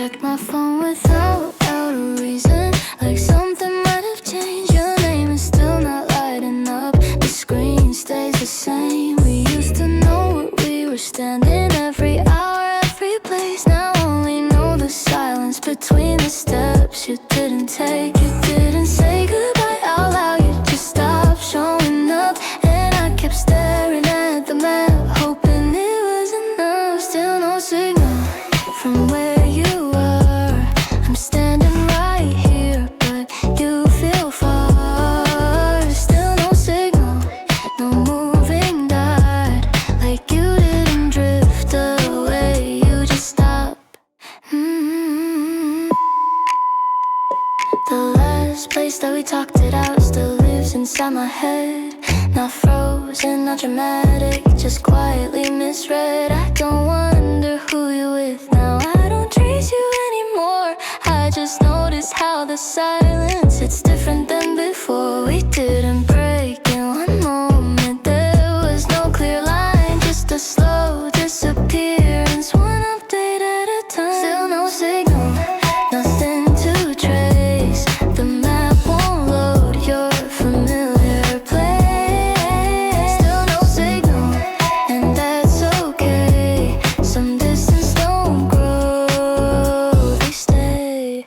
check my phone without a reason, like something might have changed. Your name is still not lighting up, the screen stays the same. We used to know where we were standing, every hour, every place. Now only know the silence between the steps you didn't take. You didn't say goodbye out loud, you just stopped showing up. And I kept staring at the map, hoping it was enough. Still no signal from where you were. I'm standing right here, but you feel far. Still no signal, no moving dot, like you didn't drift away, you just stopped. The last place that we talked it out still lives inside my head. Not frozen, not dramatic, just quietly misread. I don't wonder who you're with now, I don't chase you anymore. I just noticed how the silence, it's different than before. We didn't break in one moment, there was no clear line, just a slow disappearance, one update at a time. Still no signal, nothing to trace. The map won't load your familiar place. Still no signal, and that's okay. Some distance don't grow, they stay.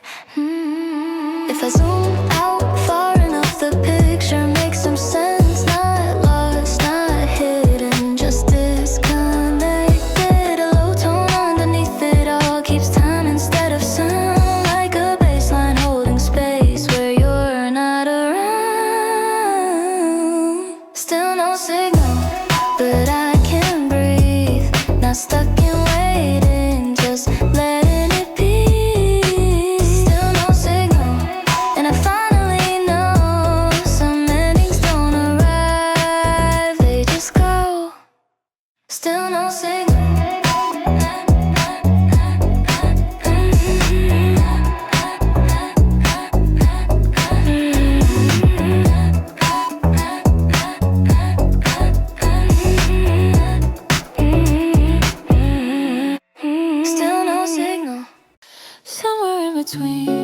If I zoom out far enough, the picture makes some sense. Not lost, not hidden, just disconnected. A low tone underneath it all keeps time instead of sound, like a baseline holding space where you're not around. Still no signal, but I can breathe. Not stuck in waiting, just letting it be. Still no signal, and I finally know some endings don't arrive, they just go. Still no signal. Still no signal. Somewhere in between.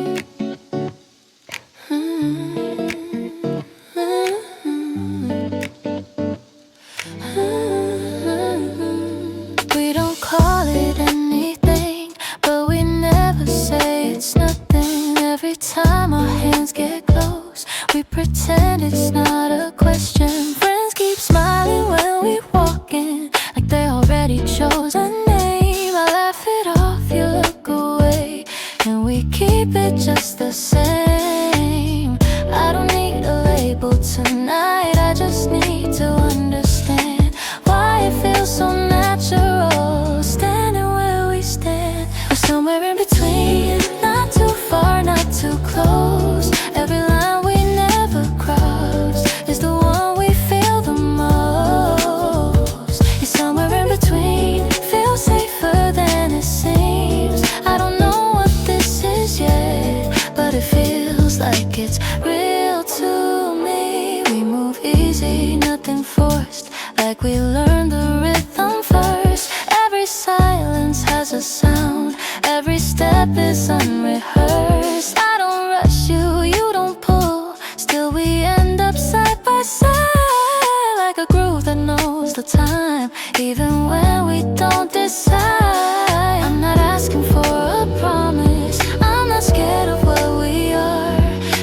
We don't call it anything, but we never say it's nothing. Every time our hands get close, we pretend it's not a question. Friends keep smiling when we walk in, like they already chose a name. I laugh it off, you look away, and we keep it just the same. I don't need a label tonight, I just need to understand why it feels so natural, standing where we stand. We're somewhere in between, not too far, not too close. Every line we never cross is the one we feel the most. It's somewhere in between, feels safer than it seems. I don't know what this is yet, but it feels like it's real to me. We move easy, nothing forced, like we learned the rhythm first. Every silence has a sound, every step is unrehearsed. I don't rush you, you don't pull, still we end up side by side, like a groove that knows the time, even when we don't decide. I'm not asking for a promise, I'm not scared of what we are.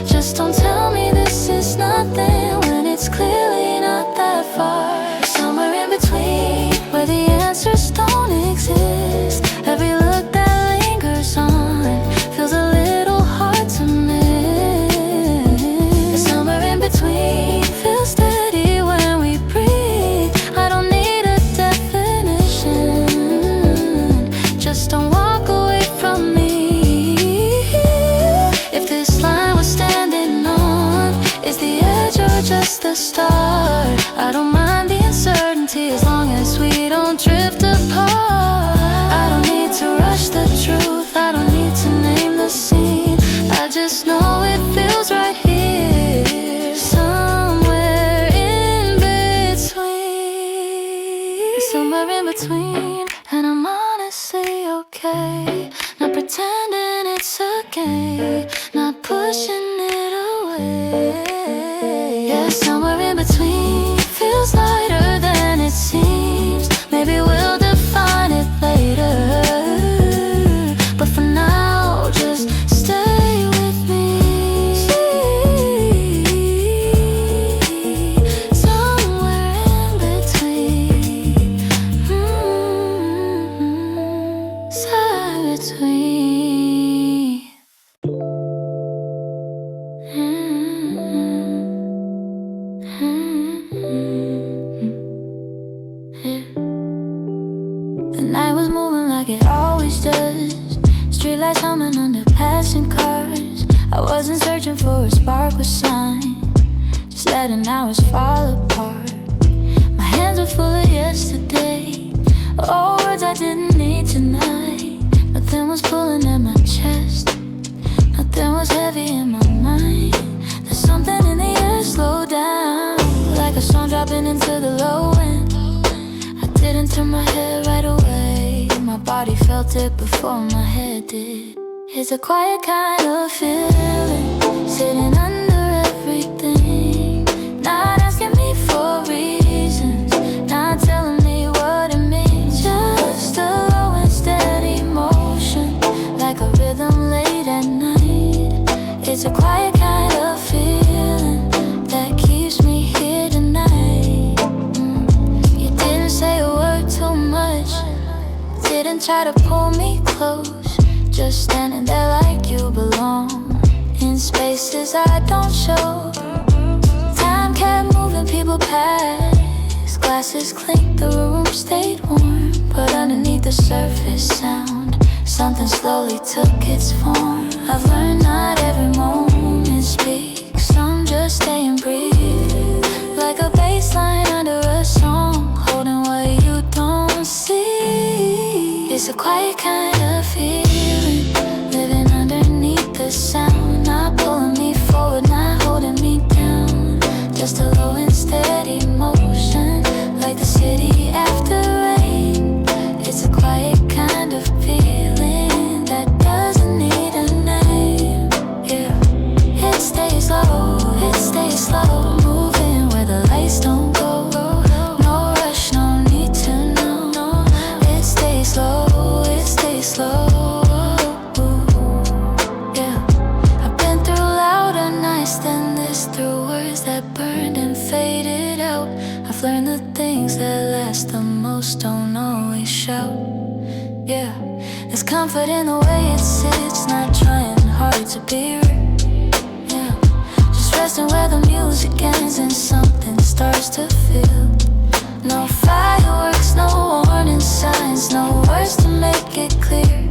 Just don't tell me this is nothing when it's clearly not that far. Somewhere in between, where the answers don't exist. Every look that lingers on feels a little hard to miss. Somewhere in between, feels steady when we breathe. I don't need a definition, just don't walk away from me. If this line we're standing on is the edge or just the start, I don't mind the uncertainty as long as we don't drift apart. I don't need to rush the truth, I don't need to name the scene, I just know it feels right here, somewhere in between. Somewhere in between, and I'm honestly okay, not pretending side between. The night was moving like it always does. Streetlights humming under passing cars. I wasn't searching for a spark or sign, just letting hours fall apart. My hands were full of yesterday, all words I didn't need tonight. Nothing was pulling at my chest, nothing was heavy in my mind. There's something in the air, slow down, like a song dropping into the low end. I didn't turn my head right away, my body felt it before my head did. It's a quiet kind of feeling, sitting under everything, not asking me for reasons, not telling me what it means. Just a low and steady motion, like a rhythm late at night. It's a quiet kind of feeling that keeps me here tonight. You didn't say a word too much, didn't try to pull me close, just standing there like you belong, in spaces I don't show. Time kept moving, people passed, glasses clinked, the room stayed warm. But underneath the surface sound, something slowly took its form. I've learned not every moment speaks, some just stay and breathe, like a bass line under a song, holding what you don't see. It's a quiet kind of feeling, living underneath the sound, not pulling me forward, not holding me down, just a low and steady motion, like the city after rain. It's a quiet kind of feeling that doesn't need a name. Yeah, it stays slow, moving where the lights don't go. No rush, no need to know. It stays slow. Yeah, I've been through louder nights than this, through words that burned and faded out. I've learned the things that last the most don't always shout. Yeah, there's comfort in the way it sits, not trying hard to be right. Yeah, just resting where the music ends and something starts to feel. No fireworks, no warning signs, no words to make it clear,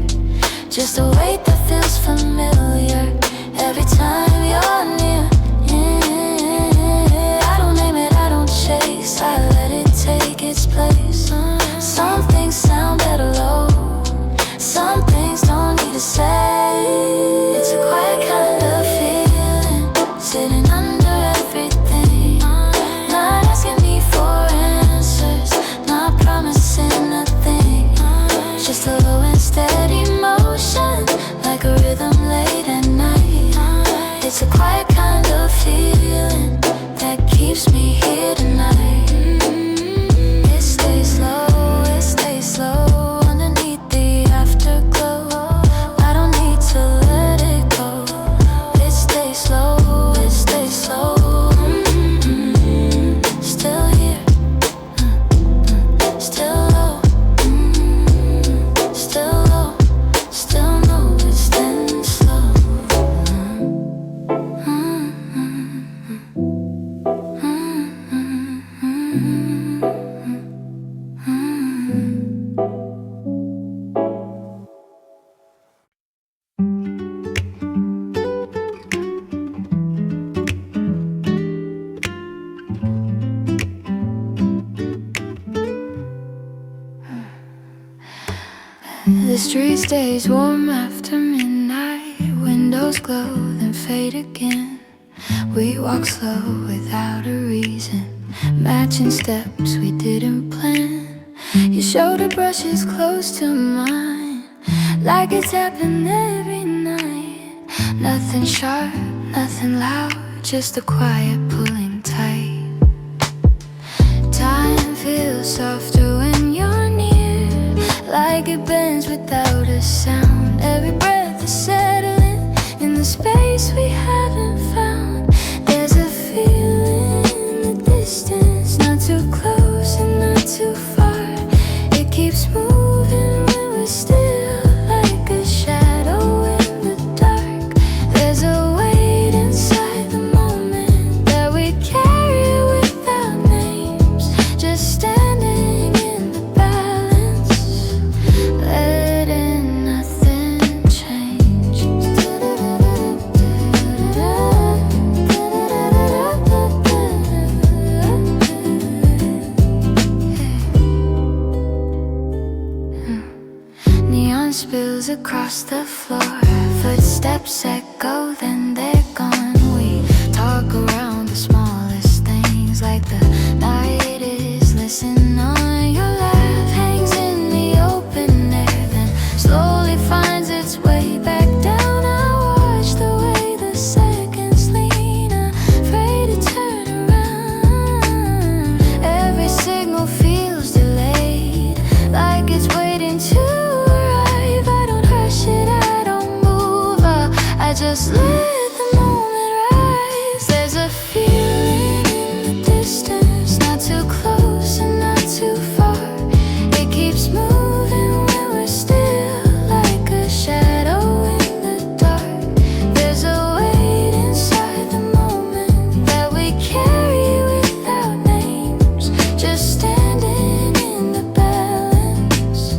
just a weight that feels familiar every time you're near. I don't name it, I don't chase, I let it take its place. Some things sound better low, some things don't need to say. It's a quiet kind of feeling, sitting under everything, not asking me for answers, not promising nothing, just a low and steady motion, like a rhythm late at night. It's a quiet kind of feeling that keeps me here tonight. It stays slow, underneath the afterglow. I don't need to let it go. It stays slow. Still here, still low, still low, still know it's then slow. The street stays warm after midnight, windows glow then fade again. We walk slow without a reason, matching steps we didn't plan. Your shoulder brushes close to mine, like it's happened every night. Nothing sharp, nothing loud, just a quiet pulling tight. Time feels softer when you're near, like it bends without a sound. Every breath is settling in the space we haven't found. There's a feeling in the distance, not too close and not too far. It keeps moving when we're still. spills across the floor. Footsteps echo, then they're gone. We talk around the smallest things, like the night is listening on. Your laugh hangs in the open air, then slowly finds its way back down. I watch the way the seconds lean, afraid to turn around. Every signal feels delayed, like it's waiting to arrive. I don't rush it, I don't move, I just let the moment rise. There's a feeling in the distance, not too close and not too far. It keeps moving when we're still, like a shadow in the dark. There's a weight inside the moment that we carry without names, just standing in the balance,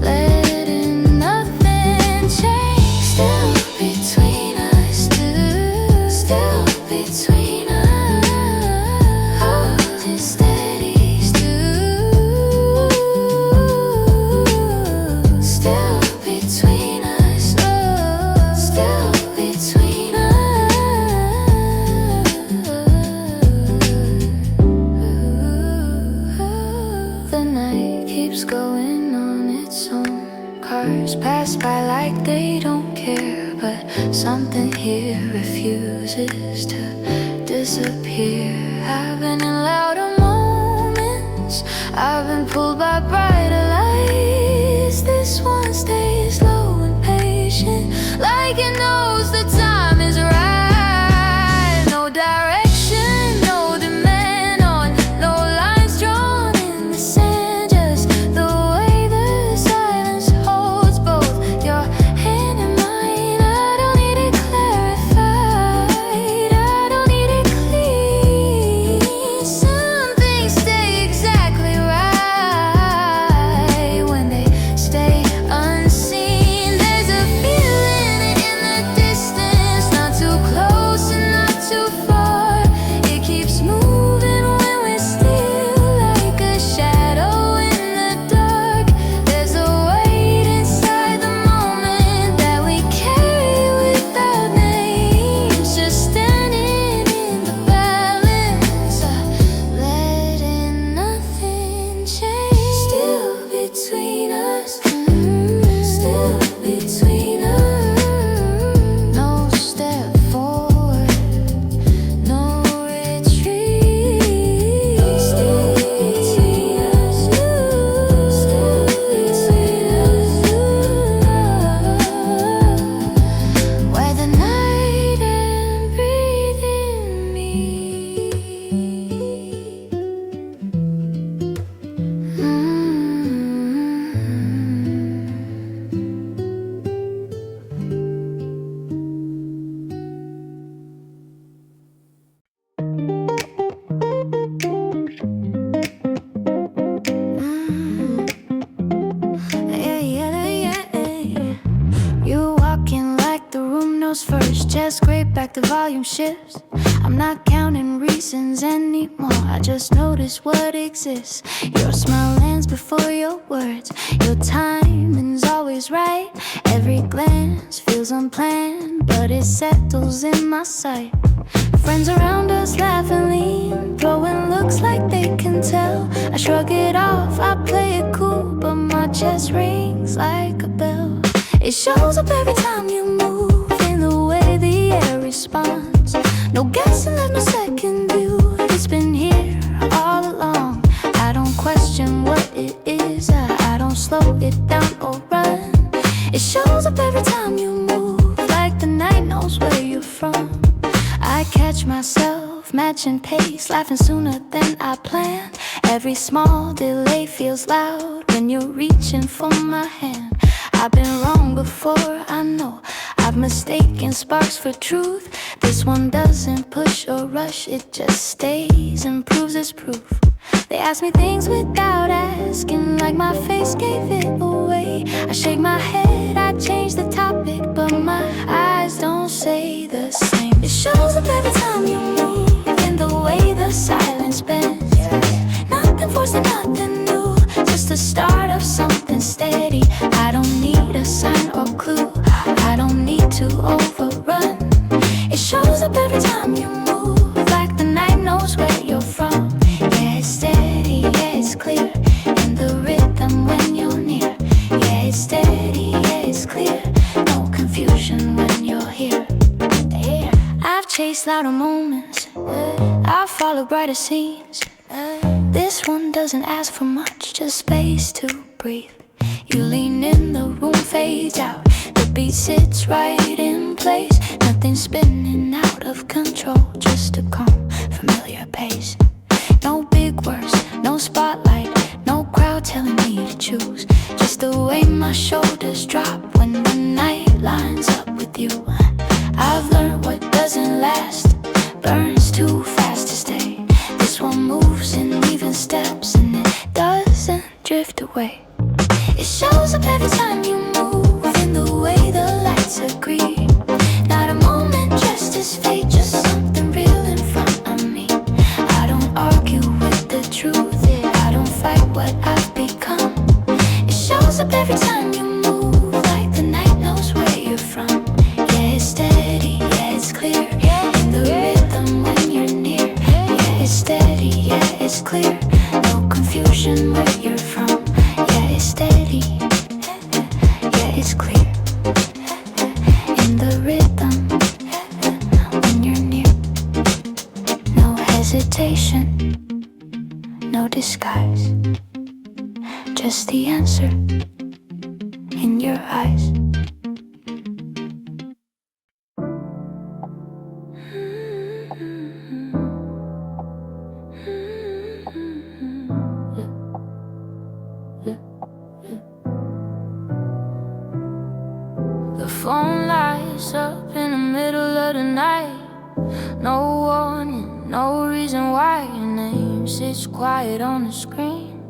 letting nothing change. Still between us two, still between us, holding steady, still between us, still between us. The night keeps going on its own. Cars pass by like they don't care, but something here refuses to disappear. I've been in louder moments, I've been pulled by brighter lights. This one stays low and patient, like it knows the time is right. No direction, no demand on, no lines drawn in the sand, just the way the silence holds both your hand and mine. I don't need it clarified, I don't need it clean. Some things stay exactly right when they stay unseen. There's a feeling in the distance, not too close and not too far. It keeps moving when we're still, like a shadow in the dark. There's a weight inside the moment that we carry without names, just standing in the balance, letting nothing change. Still between us, still between us. No step forward, no retreat. Still between us, still between us. Where the night and breathe in me. You walk in like the room knows first, just scrape back the volume shifts. I'm not counting reasons anymore, I just notice what exists. Your smile lands before your words, your timing's always right. Every glance feels unplanned, but it settles in my sight. Friends around us laugh and lean, throwing looks like they can tell. I shrug it off, I play it cool, but my chest rings like a bell. It shows up every time you move, in the way the air responds. No guessing, there's no second view, it's been here all along. I don't question what it is, I don't slow it down or run. It shows up every time you move, like the night knows where you're from. I catch myself matching pace, laughing sooner than I planned. Every small delay feels loud when you're reaching for my hand. I've been wrong before, I know. I've mistaken sparks for truth. This one doesn't push or rush, it just stays and proves its proof. They ask me things without asking, like my face gave it away. I shake my head, I change the topic, but my eyes don't say the same. It shows up every time you move, in the way the silence bends. Nothing forced and nothing new, just the start of something steady. I don't need a chase louder moments, I follow brighter scenes. This one doesn't ask for much, just space to breathe. You lean in, the room fades out. The beat sits right in place. Nothing spinning out of control, just a calm, familiar pace. No big words, no spotlight, no crowd telling me to choose. Just the way my shoulders drop when the night lines up with you. I've learned what doesn't last burns too fast to stay. This one moves in even steps and it doesn't drift away. It shows up every time you move in the way the lights agree. Not a moment, just as fate, just something real in front of me. I don't argue with the truth, I don't fight what I've become. It shows up every time you move, like the night knows where you're from. Yeah, it's steady, yeah, it's clear, in the rhythm when you're near. Yeah, it's steady, yeah, it's clear, no confusion where you're from. Yeah, it's steady, yeah, it's clear, in the rhythm when you're near. No hesitation, no disguise, just the answer in your eyes. The phone lights up in the middle of the night. No warning, no reason why your name sits quiet on the screen,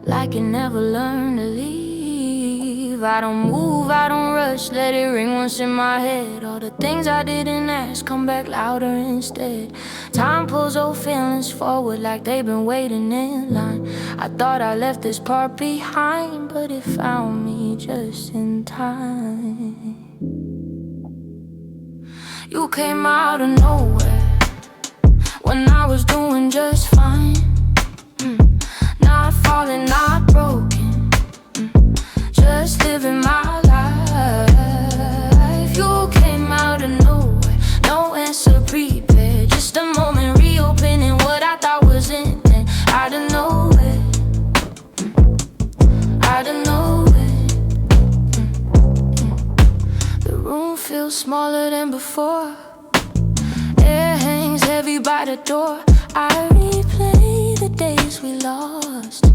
like you never learned to leave. I don't move, I don't rush, let it ring once in my head. All the things I didn't ask come back louder instead. Time pulls old feelings forward like they've been waiting in line. I thought I left this part behind, but it found me just in time. You came out of nowhere when I was doing just fine. Not falling, not broken, just living my life. You came out of nowhere, no answer prepared. Just a moment reopening what I thought was in there. Out of nowhere, out of nowhere. The room feels smaller than before. Air hangs heavy by the door. I replay the days we lost,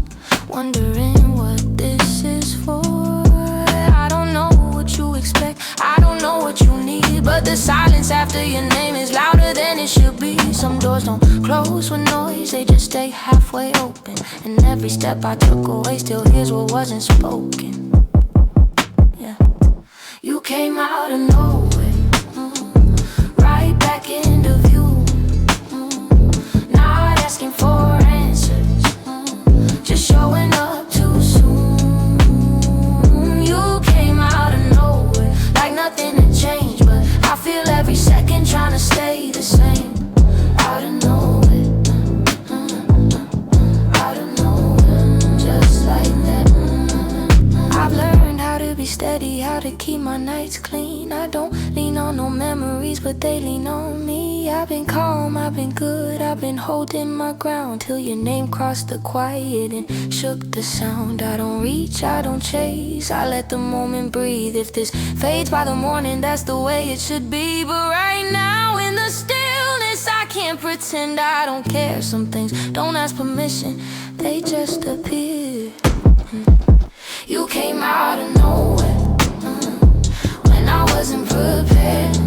wondering what this is for. I don't know what you expect, I don't know what you need, but the silence after your name is louder than it should be. Some doors don't close with noise, they just stay halfway open. And every step I took away still hears what wasn't spoken. Yeah. You came out of nowhere, right back into view. Not asking for answers, just showing up too soon. You came out of nowhere, like nothing had changed, but I feel every second trying to stay the same. Out of nowhere, out of nowhere, just like that. I've learned how to be steady, how to keep my nights clean. I don't lean on no memories, but they lean on me. I've been calm, I've been good, I've been holding my ground till your name crossed the quiet and shook the sound. I don't reach, I don't chase, I let the moment breathe. If this fades by the morning, that's the way it should be. But right now in the stillness, I can't pretend I don't care. Some things don't ask permission, they just appear. You came out of nowhere, when I wasn't prepared.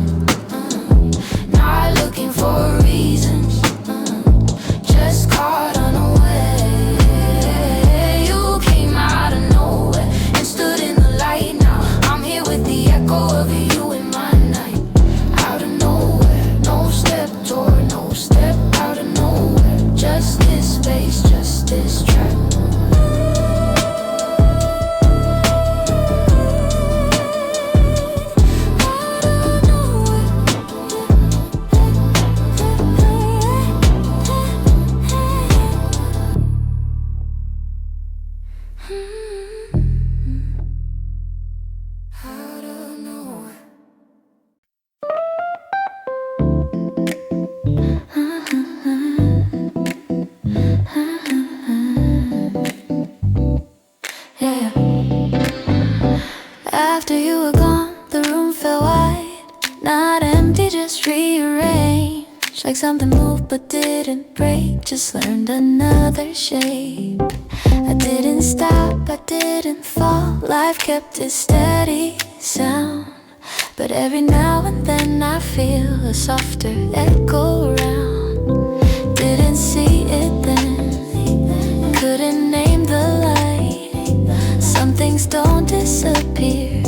Not looking for reasons, just caught unaware. You came out of nowhere and stood in the light. Now I'm here with the echo of you in my night. Out of nowhere, no step toward no step. Out of nowhere, just this space, just this track. After you were gone, the room felt wide. Not empty, just rearranged. Like something moved but didn't break. Just learned another shape. I didn't stop, I didn't fall. Life kept its steady sound. But every now and then I feel a softer echo around. Didn't see it then, couldn't name the light. Some things don't disappear,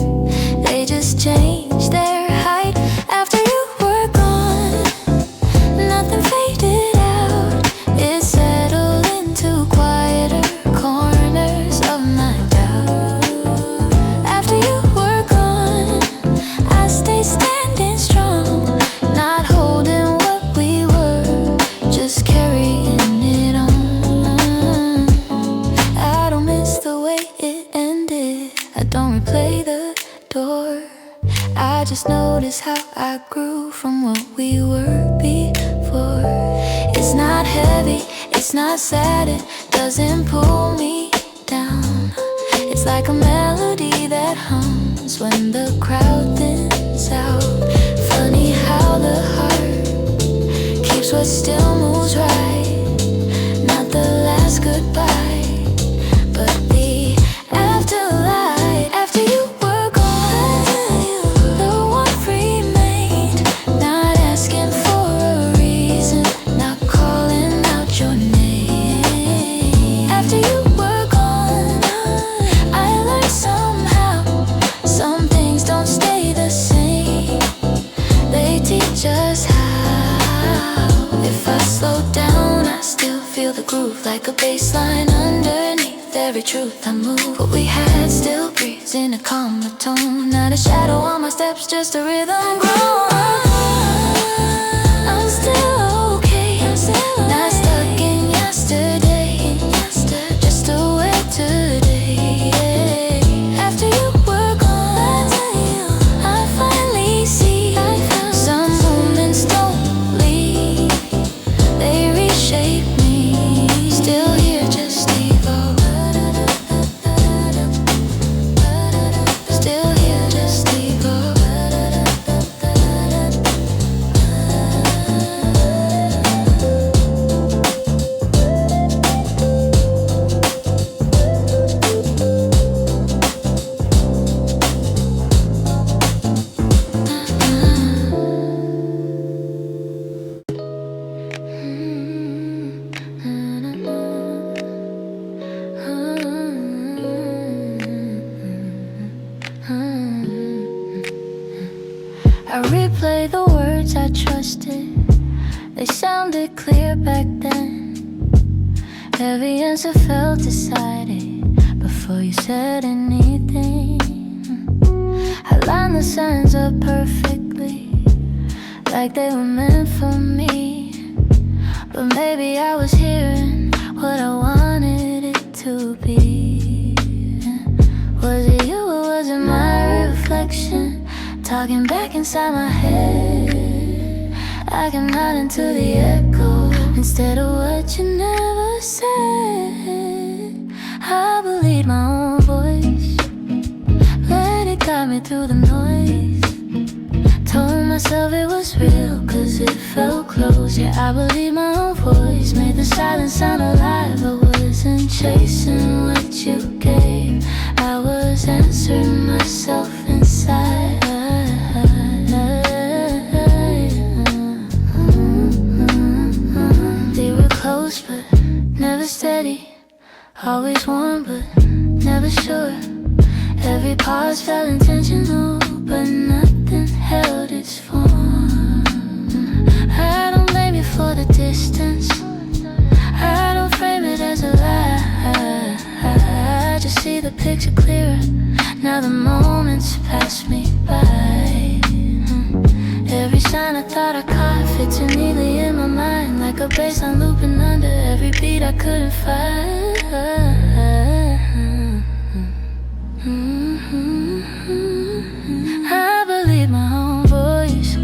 they just change their height. After you were gone, nothing faded out. It settled into quieter corners of my doubt. After you were gone, I stayed standing strong, not holding what we were, just carrying it on. I don't miss the way it ended, I don't replay the door. I just notice how I grew from what we were before. It's not heavy, it's not sad, it doesn't pull me down. It's like a melody that hums when the crowd thins out. Funny how the heart keeps what still moves right. Not the last goodbye, but the afterlife. After you were gone, the warmth remained. Not asking for a reason, not calling out your name. After you were gone, I learned somehow some things don't stay the same. They teach us how. If I slow down, I still feel the groove like a bass line underneath every truth I move. What we had still breathes in a calmer tone. Not a shadow on my steps, just a rhythm grown. I'm still okay, not stuck in yesterday, just awake today. After you were gone, I finally see some moments don't leave, they reshape me. Still here, just evolve. Still here, just evolve. I replay the words I trusted, they sounded clear back then. Every answer felt decided before you said anything. I lined the signs up perfectly, like they were meant for me. But maybe I was hearing what I wanted it to be. Was it you or was it my reflection talking back inside my head? I can nod into the echo instead of what you never said. I believe my own voice, let it guide me through the noise. Told myself it was real cause it felt close. Yeah, I believe my own voice, made the silence sound alive. I wasn't chasing what you gave, I was answering myself inside. They were close but never steady, always warm but never sure. Every pause felt intentional, but nothing held its form. I don't blame you for the distance, I don't frame it as a lie. I just see the picture clearer, now the moments pass me by. Every sign I thought I caught fit too neatly in my mind, like a bass line looping under every beat I couldn't find. I believe my own voice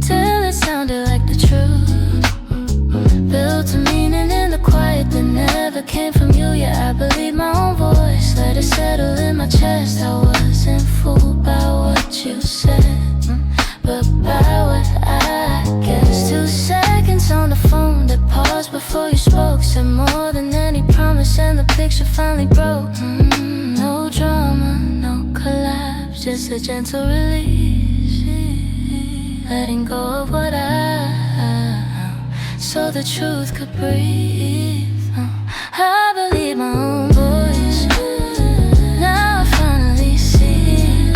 till it sounded like the truth. Built a meaning in the quiet that never came from you. Yeah, I believe my own voice, let it settle in my chest. I wasn't fooled. just a gentle release, letting go of what so the truth could breathe. I believe my own voice. Now I finally see.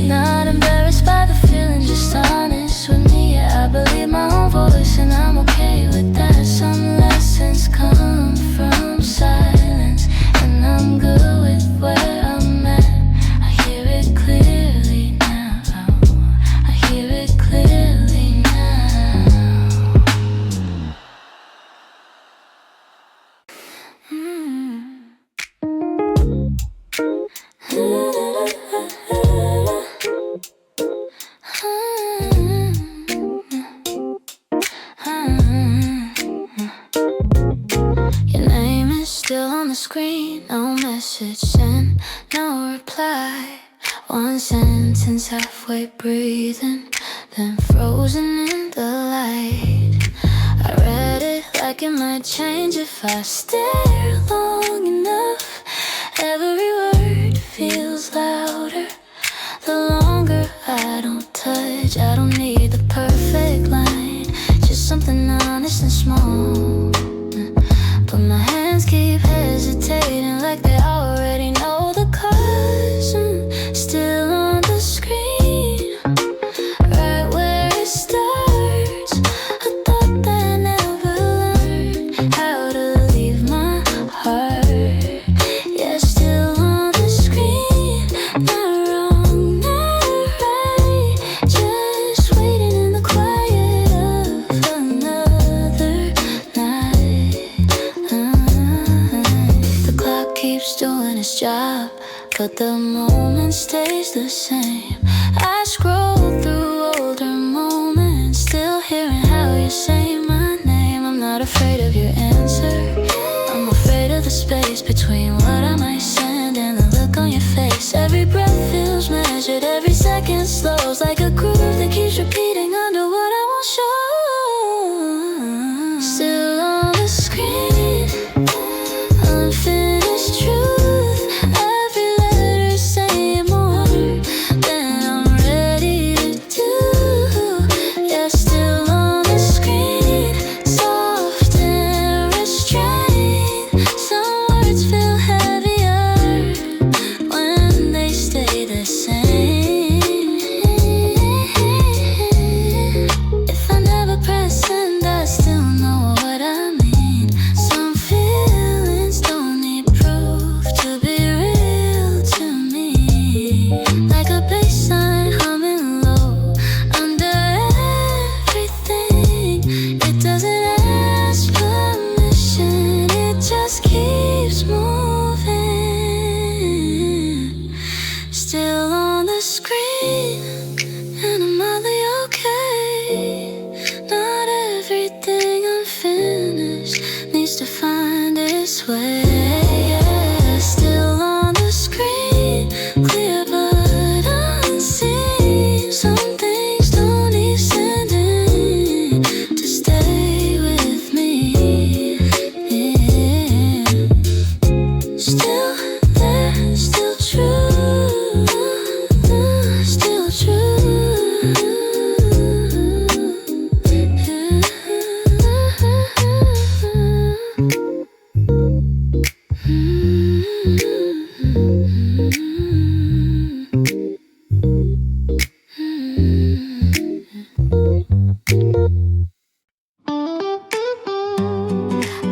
Not embarrassed by the feeling, just honest with me. Yeah, I believe my own voice, and I'm okay with that. Some lessons come from silence, and I'm good with where I'm at. I hear it clearly now. I hear it clearly now. Your name is still on the screen, no message sent, no reply. One sentence halfway breathing, then frozen in the light. I read it like it might change if I stare long enough. Every word feels louder the longer I don't touch. I don't need the perfect line, just something honest and small. But my hands keep hesitating like they already know the cause. Still on the screen, right where it starts. I thought that I never learned how to leave my heart. Yeah, still on the screen, not wrong, not right. Just waiting in the quiet of another night. The clock keeps doing its job, but the moment stays the same. I scroll through older moments, still hearing how you say my name. I'm not afraid of your answer, I'm afraid of the space between what I might send and the look on your face. Every breath feels measured, every second slows like a groove that keeps repeating under what I won't show. Still on the screen, unfinished truth. Every letter saying more than I'm ready to do. Yeah, still on the screen, soft and restrained. Some words feel heavier when they stay the same. If I never press send, I still know what I mean. Some feelings don't need proof to be real to me. Like a bass line humming low under everything. It doesn't ask permission, it just keeps moving. Still on the screen, and I'm oddly okay. Not everything unfinished needs to find its way. Yeah, still on the screen, clear but unseen. Some things don't need sending to stay with me. Still there, still true, still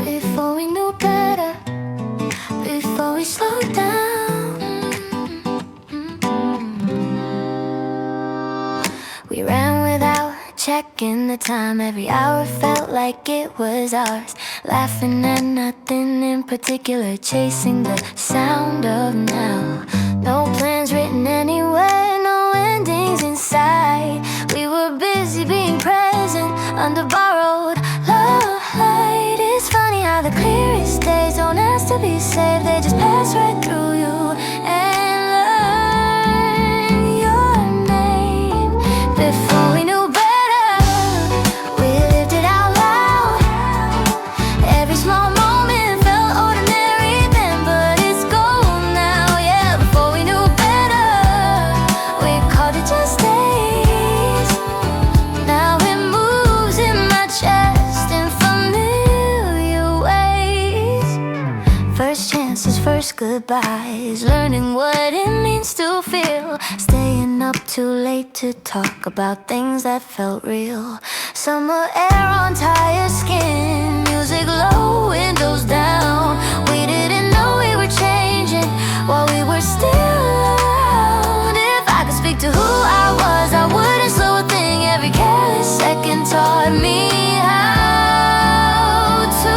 Before we knew better, before we slowed down, we ran without checking the time. Every hour felt like it was ours. Laughing at nothing in particular, chasing the sound of now. No plans written anywhere, no endings in sight. We were busy being present under borrowed light. It's funny how the clearest days don't ask to be saved, they just pass right through you and learn your name. Before we knew better, we lived it out loud. Every small moment felt ordinary then, but it's gold now. Yeah, before we knew better, goodbyes, learning what it means to feel, staying up too late to talk about things that felt real. Summer air on tired skin, music low, windows down. We didn't know we were changing while we were still around. If I could speak to who I was, I wouldn't slow a thing. Every careless second taught me how to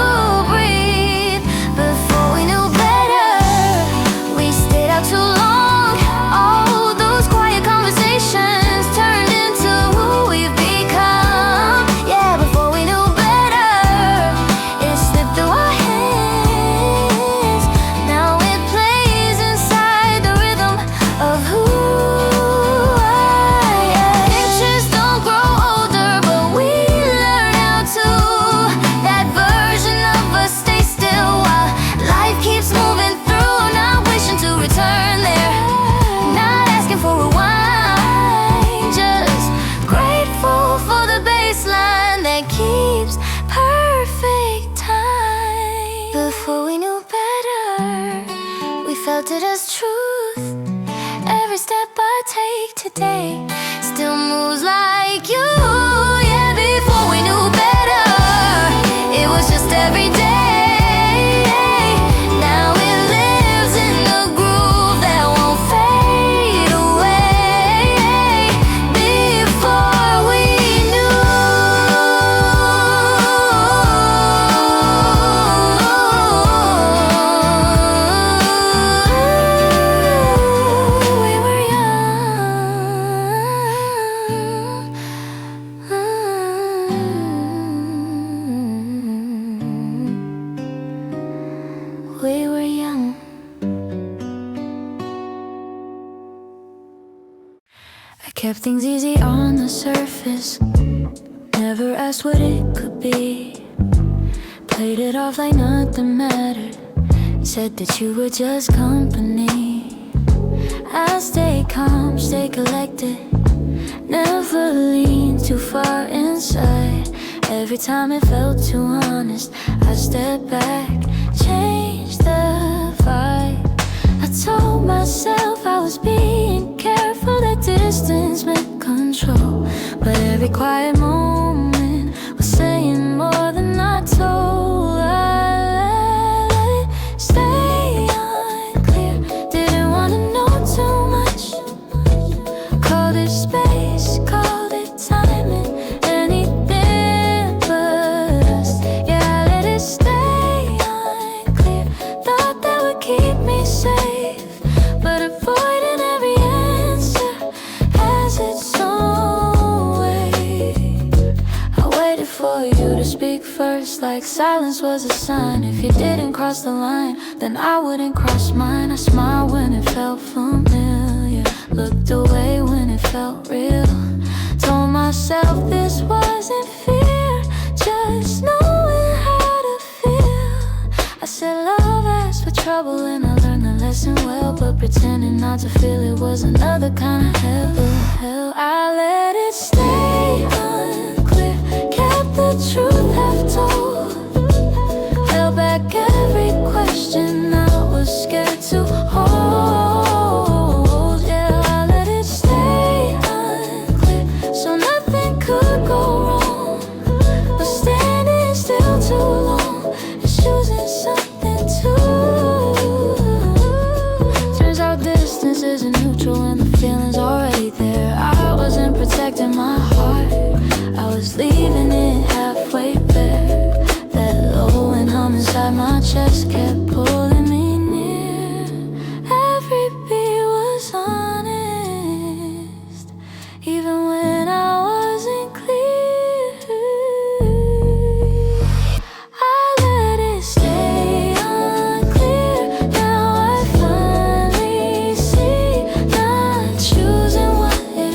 breathe. Before we knew better, we stayed out too long. All those quiet conversations turned into who we've become. Yeah, before we knew better, it slipped through our hands. Now it plays inside the rhythm of who I am. Pictures don't grow older, but we learn how to. That version of us stay still while life keeps moving through. Not wishing to return there, not asking for a rewind, just grateful for the baseline that keeps perfect time. Before we knew better, we felt it as truth. Every step I take today still moves like you. Yeah, before we knew better, it was just every day. Now it lives in the groove that won't fade away. Before we knew, we were young. We were young. I kept things easy on the surface, never asked what it could be. Played it off like nothing mattered, said that you were just company. I stay calm, stay collected, never lean too far inside. Every time it felt too honest, I stepped back, changed the vibe. I told myself I was being careful, that distance meant control. But every quiet moment was saying more than I told. I let it stay unclear, didn't want to know too much. Called it space, called it timing, anything but us. Yeah, I let it stay unclear, thought that would keep me safe, but avoiding every answer has its own way. I waited for you to speak first, like silence was a sign. If you didn't cross the line, then I wouldn't cross mine. I smiled when it felt familiar, looked away when it felt real. Told myself this wasn't fear, just knowing how to feel. I said love asks for trouble, and I learned the lesson well, but pretending not to feel it was another kind of hell. I let it stay unclear, kept the truth half told, held back every question I was scared to hold. Yeah, I let it stay unclear, so nothing could go wrong. But standing still too long is choosing something too. Turns out distance isn't neutral when the feeling's already there. I wasn't protecting my heart, I was leaving it halfway bare. That low and hum inside my chest kept pulling me near. Every beat was honest, even when I wasn't clear. I let it stay unclear, now I finally see. Not choosing what it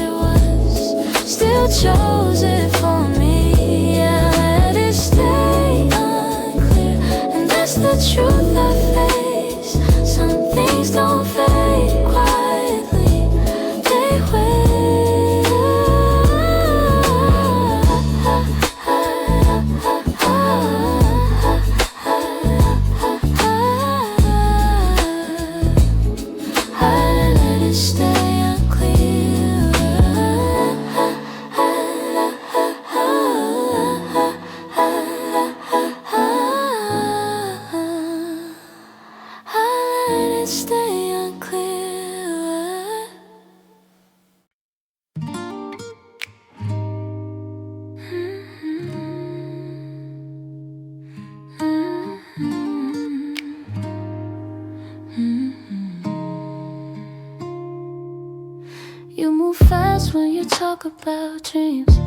You move fast when you talk about dreams.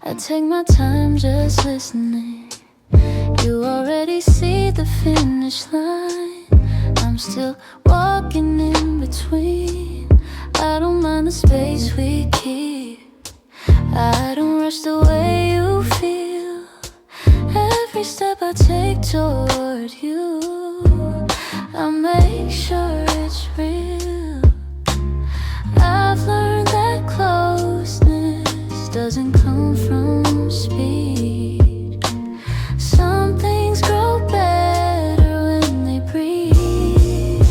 I take my time just listening. You already see the finish line. I'm still walking in between. I don't mind the space we keep. I don't rush the way you feel. Every step I take toward you, I make sure it's real. I've learned that closeness doesn't come from speed. Some things grow better when they breathe.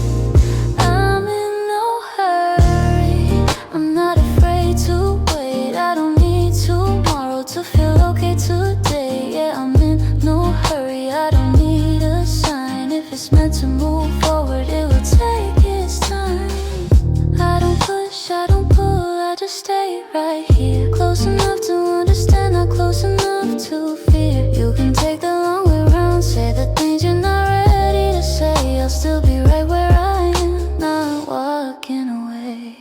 I'm in no hurry, I'm not afraid to wait. I don't need tomorrow to feel okay today. Yeah, I'm in no hurry, I don't need a sign. If it's meant to move forward, it will take its time. I don't push, I don't pull, I just stay right here. Close enough to understand, not close enough to fear. You can take the long way round, say the things you're not ready to say. I'll still be right where I am, not walking away.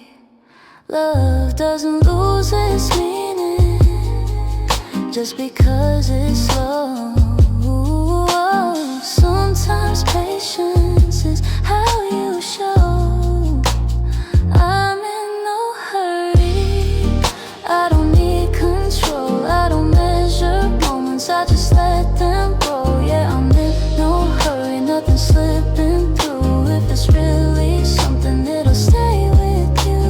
Love doesn't lose its meaning just because it's slow. Sometimes patience is how you show. I'm in no hurry, I don't need control. I don't measure moments, I just let them go. Yeah, I'm in no hurry, nothing slipping through. If it's really something, it'll stay with you.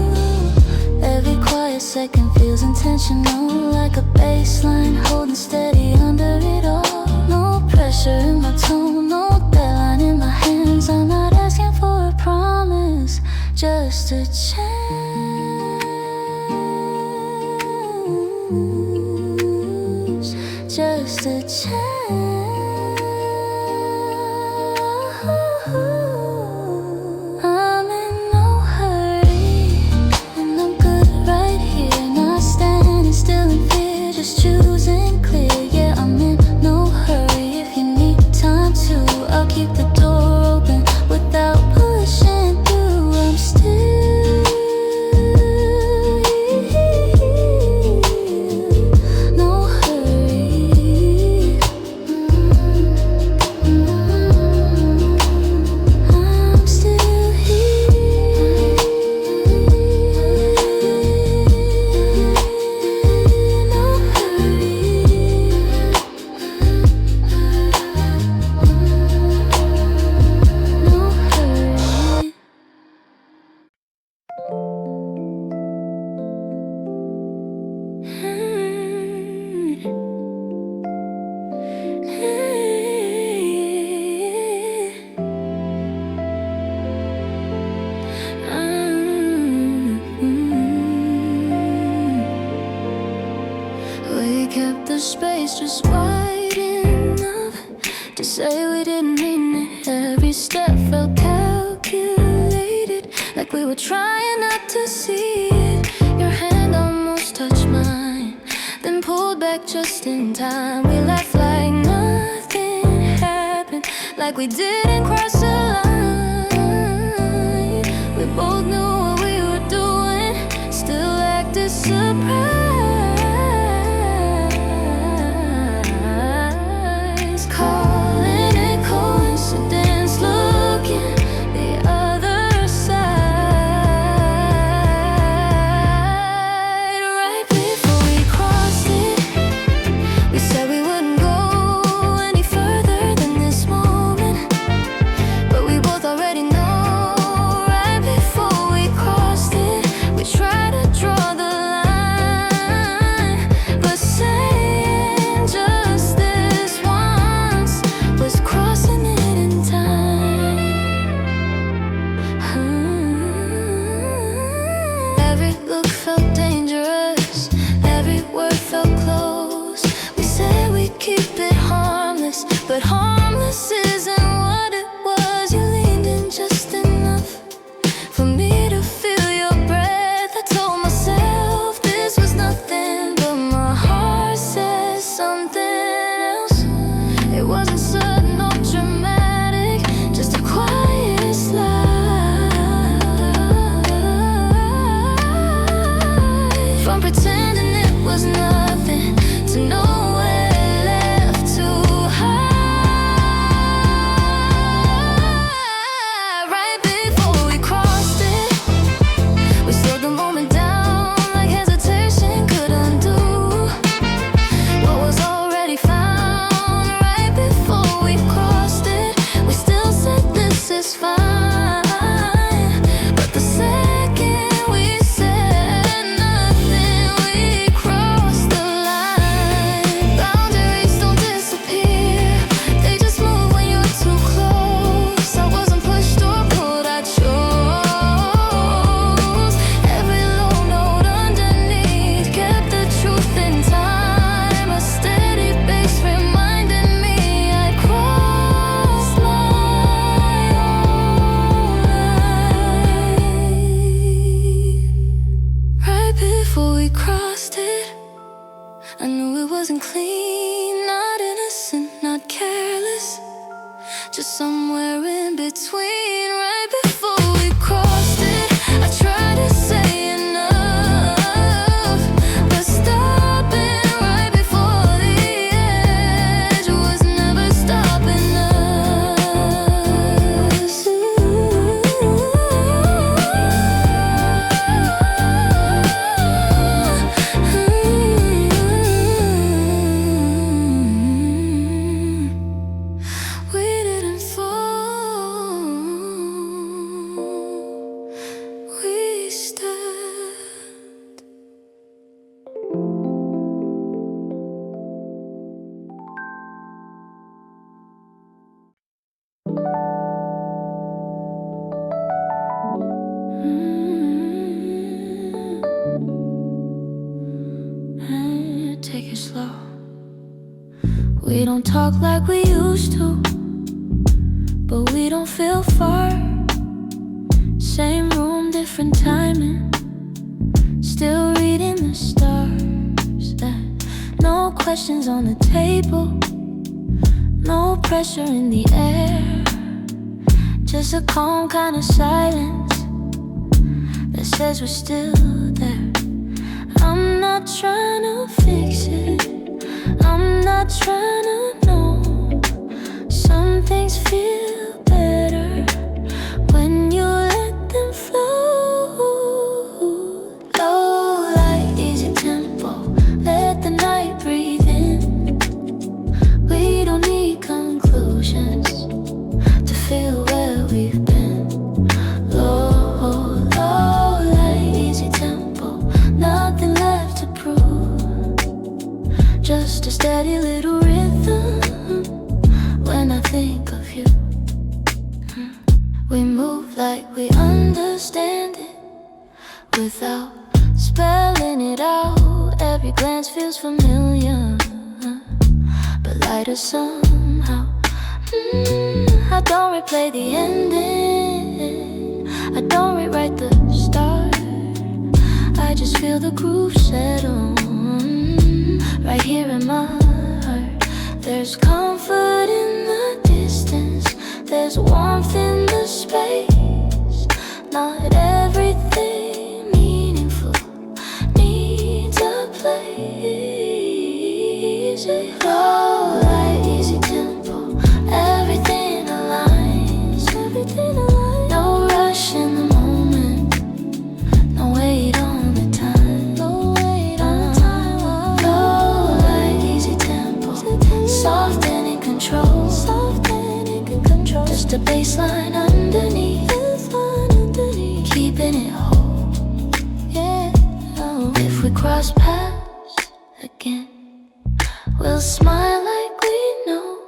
Every quiet second feels intentional, like a baseline holding steady under it all. No pressure in my tone, no deadline in my hands. I'm not asking for a promise, just a chance. Just a chance. I'm in no hurry, and I'm good right here, not standing still in fear, just choosing clear. Yeah, I'm in no hurry. If you need time to, I'll keep the door open without pushing through. I'm still no hurry. I'm still here. No hurry. No hurry. We kept the space just wide enough to say we didn't mean it. Every step felt calculated, like we were trying not to see it. Your hand almost touched mine, then pulled back just in time. We laughed like nothing happened, like we didn't cross the line. We both knew what we were doing, still acted surprised. Calling it coincidence, looking the other side. Right before we crossed it, we said we wouldn't go any further than this moment, but we both already know. Right before we crossed it, we tried to draw the line, but saying just this once was crossing it in time. Every look felt dangerous, every word felt close. We said we'd keep it harmless, but harmless isn't what it was. You leaned in just enough for me to feel your breath. I told myself this was nothing, but my heart says something else. It wasn't sudden or dramatic, just a quiet slide. before we crossed it. I knew it wasn't clean, not innocent, not careless, just somewhere in between. Right before we crossed it, I tried to say enough, but stopping right before the edge was never stopping us. We didn't fall, we stood. Take it slow. We don't talk like we used to, but we don't feel far. Same room, different timing, still reading the stars. No questions on the table, no pressure in the air, just a calm kind of silence that says we're still there. I'm not trying to fix it, I'm not trying to know. Some things feel better when you let them flow. Low light, easy tempo, let the night breathe in. We don't need conclusions to feel where we've been. Low light, easy tempo, nothing left to prove, just a steady little rhythm when I think of you. We move like we understand it without spelling it out. Every glance feels familiar, but lighter somehow. I don't replay the ending, I don't rewrite the start, I just feel the groove settle right here in my heart. There's comfort in the distance, there's warmth in the space. Not everything meaningful needs a place. Low light, easy tempo, everything aligns, no rush in the moment, no wait on the time, Low light, easy tempo, soft and in control, just a baseline underneath, keeping it whole. Yeah. If we cross paths again, we'll smile like we know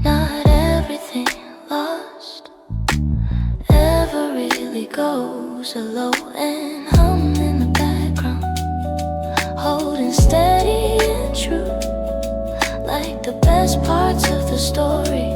not everything lost ever really goes. A low and hum in the background, holding steady and true, like the best parts of the story